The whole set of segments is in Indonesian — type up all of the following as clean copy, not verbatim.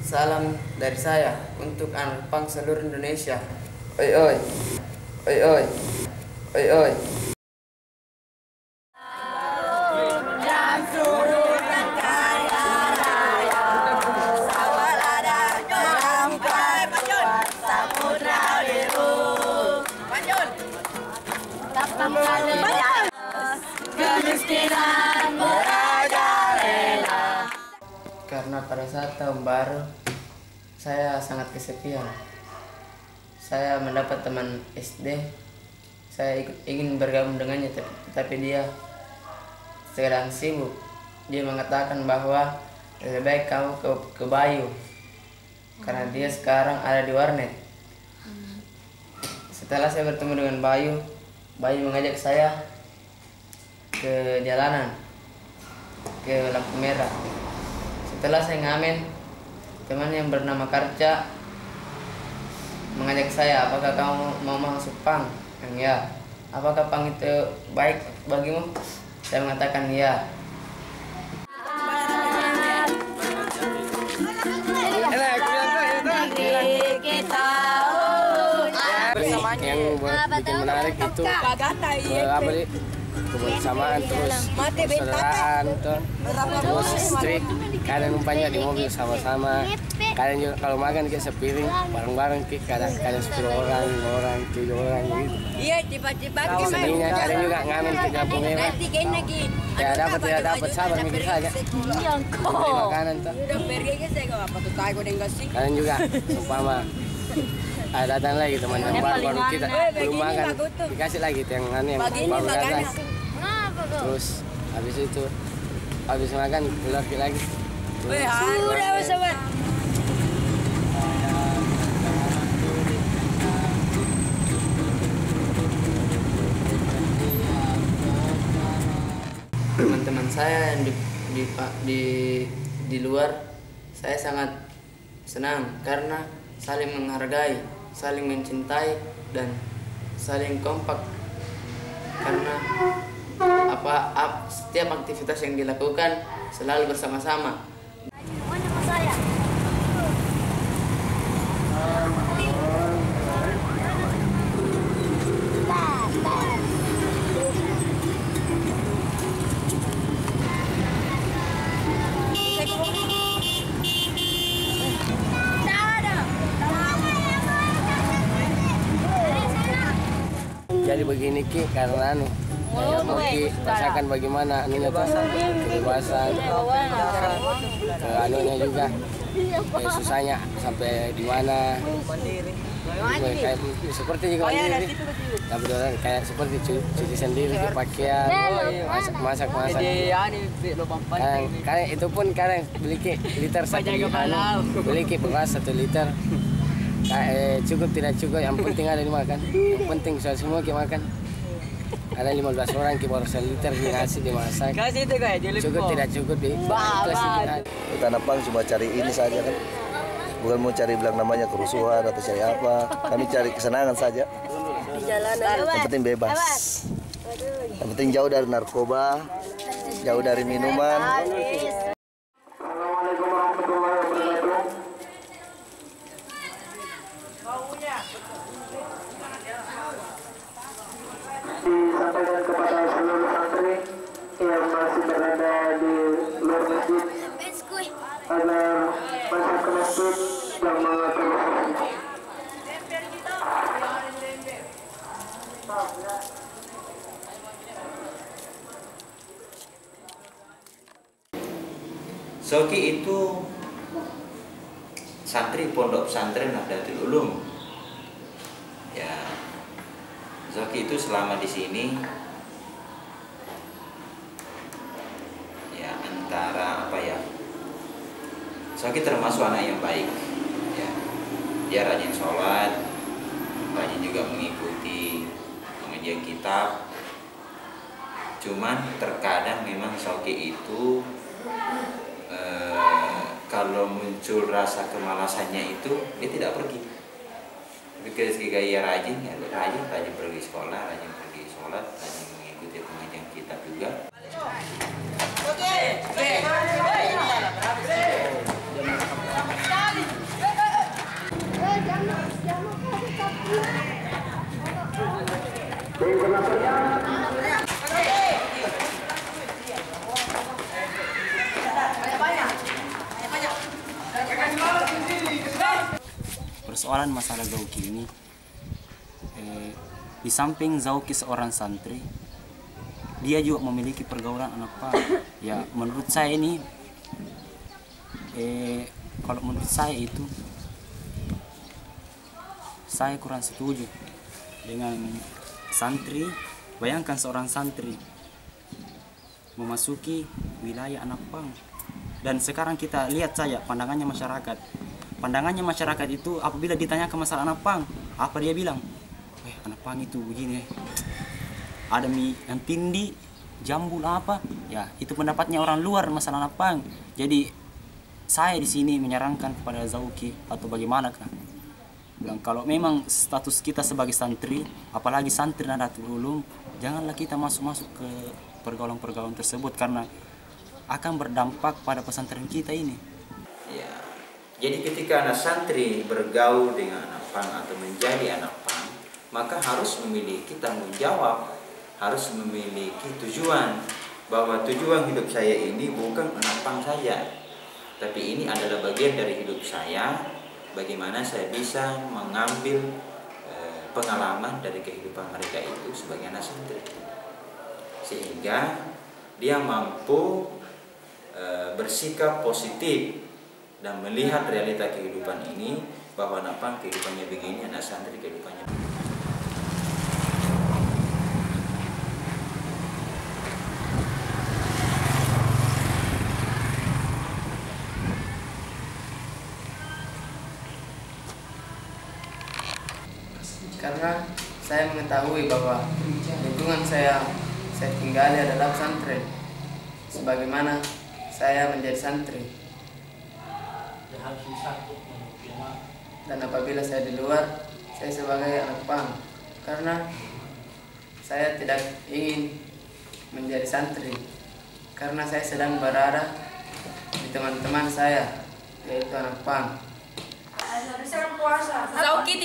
Salam dari saya untuk anak pang seluruh Indonesia. Oi oi, oi oi, oi oi. Kemiskinan merajalela. Karena pada saat tahun baru saya sangat kesepian. Saya mendapat teman SD. Saya ingin bergabung dengannya, tapi dia sedang sibuk. Dia mengatakan bahwa lebih baik kamu ke Bayu karena dia sekarang ada di warnet. Setelah saya bertemu dengan Bayu mengajak saya ke jalanan, ke lampu merah. Setelah saya ngamen, teman yang bernama Karca mengajak saya, apakah kamu mau masuk pang? Ya. Apakah pang itu baik bagimu? Saya mengatakan ya. Yang bikin menarik itu kebersamaan, terus persaudaraan, terus strict. Kadang umpamanya di mobil sama-sama, kadang juga kalau makan kayak sepiring bareng-bareng, kadang 10 orang, 5 orang, 7 orang gitu. Iya, cepat-cepat. Sedihnya kadang juga ngamen ke lampu merah. Ya dapat sabar mikir saja. Beli makanan tuh. Kadang juga umpama datang lagi teman yang baru kita belum makan, dikasih lagi yang baru datang. Terus habis makan keluar lagi. Teman-teman saya yang di luar, saya sangat senang karena saling menghargai, saling mencintai, dan saling kompak. Karena setiap aktivitas yang dilakukan selalu bersama-sama. Jadi begini Ki, karena mau Ki rasakan bagaimana anunya tuh kebebasan, anunya juga susahnya sampai di mana. Kayak seperti juga mandiri, tapi kayak seperti cuci sendiri, pakaian, masak. Kadang itu pun kadang beli Ki liter 1 beli Ki beras 1 liter. Cukup tidak cukup, yang penting ada dimakan. Yang penting semua Ki makan. Ada 15 orang Ki baru 1 liter ngasih dimasak. Cukup tidak cukup di Tanah Pang cuma cari ini saja kan. Bukan mau cari bilang namanya kerusuhan atau cari apa. Kami cari kesenangan saja. Yang penting bebas. Yang penting jauh dari narkoba, jauh dari minuman. Assalamualaikum warahmatullahi wabarakatuh. Disampaikan kepada seluruh santri yang masih berada di luar masjid agar masuk ke masjid dan mengatur sholat. Zoki itu santri pondok pesantren Nahdlatul Ulum. Ya, Zoki itu selama di sini ya antara apa ya? Zoki termasuk anak yang baik. Ya, dia rajin sholat, rajin juga mengikuti pengajian kitab. Cuman terkadang memang Zoki itu kalau muncul rasa kemalasannya itu dia tidak pergi. Tapi ketika ia rajin pergi sekolah, rajin pergi sholat, rajin mengikuti pengajian kitab juga. persoalan masalah Zauki ini, di samping Zauki seorang santri, dia juga memiliki pergaulan anak pang. Ya menurut saya ini, kalau menurut saya itu, saya kurang setuju dengan santri. Bayangkan seorang santri memasuki wilayah anak pang. Dan sekarang kita lihat saja pandangannya masyarakat. Pandangannya masyarakat itu apabila ditanyakan masalah anak pang, apa dia bilang? Anak pang itu begini, ada mie yang tindi, jambul apa? Ya, itu pendapatnya orang luar masalah anak pang. Jadi saya di sini menyarankan kepada Zauki atau bagaimanakah? Bilang kalau memang status kita sebagai santri, apalagi santri Nahdlatul Ulum, janganlah kita masuk ke pergaulan-pergaulan tersebut karena akan berdampak pada pesantren kita ini. Ya, jadi ketika anak santri bergaul dengan anak pang atau menjadi anak pang, maka harus memiliki tanggung jawab, harus memiliki tujuan, bahwa tujuan hidup saya ini bukan anak pang saja, tapi ini adalah bagian dari hidup saya. Bagaimana saya bisa mengambil pengalaman dari kehidupan mereka itu sebagai anak santri, sehingga dia mampu bersikap positif dan melihat realita kehidupan ini, bahwa anak pang kehidupannya begini, anak santri kehidupannya begini. Karena saya mengetahui bahwa lingkungan saya tinggali adalah pesantren, sebagaimana saya menjadi santri. Dan apabila saya di luar, saya sebagai anak pang, karena saya tidak ingin menjadi santri, karena saya sedang berada di teman-teman saya, yaitu anak pang. Zauki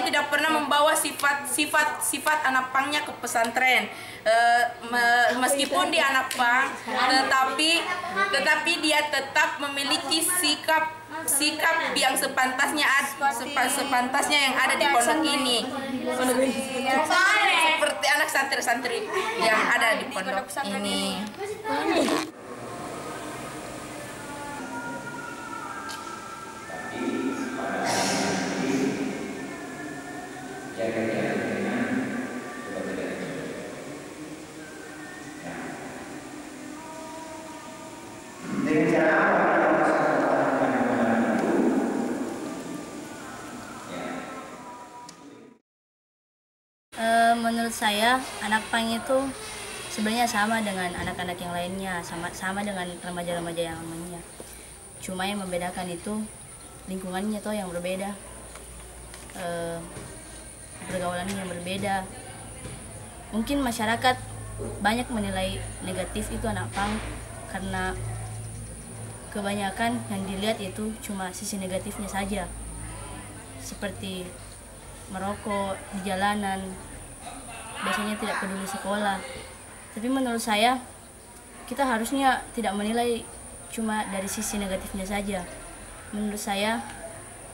tidak pernah membawa sifat anak pangnya ke pesantren. Meskipun dia anak pang, tetapi dia tetap memiliki sikap yang sepantasnya yang ada di pondok ini. Seperti anak santri-santri yang ada di pondok ini. Menurut saya anak pang itu sebenarnya sama dengan anak-anak yang lainnya, sama dengan remaja-remaja yang lainnya. Cuma yang membedakan itu lingkungannya tuh yang berbeda, pergaulannya yang berbeda. Mungkin masyarakat banyak menilai negatif itu anak pang karena kebanyakan yang dilihat itu cuma sisi negatifnya saja, seperti merokok di jalanan, biasanya tidak peduli sekolah. Tapi menurut saya kita harusnya tidak menilai cuma dari sisi negatifnya saja. Menurut saya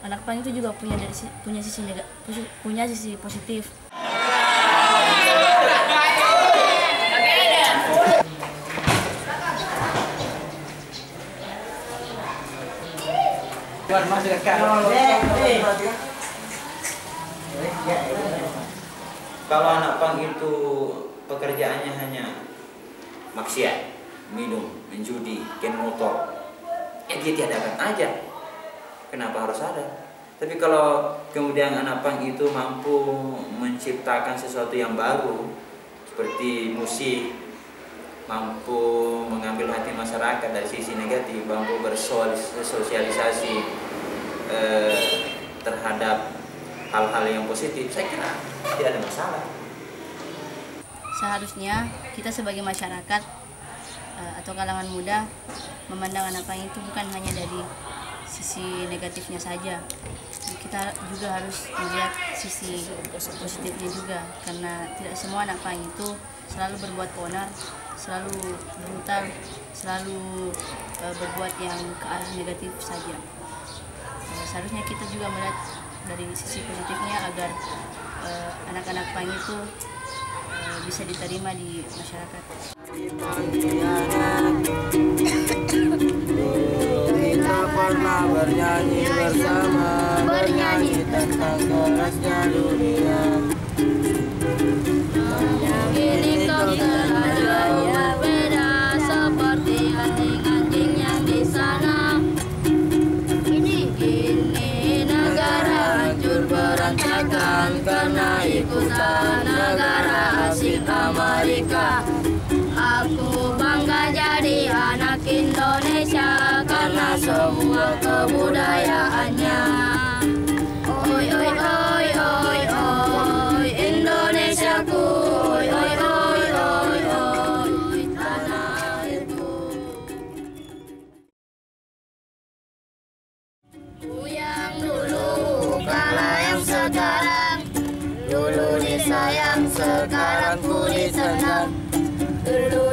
anak pang itu juga punya sisi positif. Kalau anak pang itu pekerjaannya hanya maksiat, minum, menjudi, ken motor, ya dia tiadakan aja. Kenapa harus ada? Tapi kalau kemudian anak pang itu mampu menciptakan sesuatu yang baru, seperti musik, mampu mengambil hati masyarakat dari sisi negatif, mampu bersosialisasi terhadap hal-hal yang positif, saya kira tidak ada masalah. Seharusnya kita sebagai masyarakat atau kalangan muda memandang anak pang itu bukan hanya dari sisi negatifnya saja. Kita juga harus melihat sisi positifnya juga, karena tidak semua anak pang itu selalu berbuat onar, selalu brutal, selalu berbuat yang ke arah negatif saja. Seharusnya kita juga melihat dari sisi positifnya agar anak-anak Pang itu bisa diterima di masyarakat. Kita pernah bernyanyi bersama, bernyanyi tentang kerasnya dunia. Ini kau telah jauh berbeda seperti anjing-anjing yang di sana. Ini negara hancur berantakan karena ikutan negara asing Amerika. Aku bangga jadi anak Indonesia karena semua kebudayaannya. Oi oi oi oi oi Indonesiaku, oi oi oi oi oi tanah airku. Ku yang dulu kalah yang sekarang, dulu disayang sekarang ku disendang. Dulu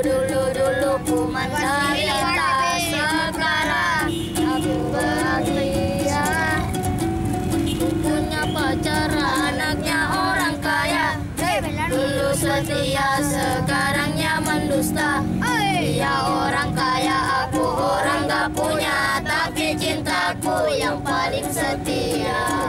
ku mencari tak, sekarang aku bahagia. Ku punya pacar anaknya orang kaya, dulu setia sekarangnya mendusta. Dia orang kaya aku orang gak punya, tapi cintaku yang paling setia.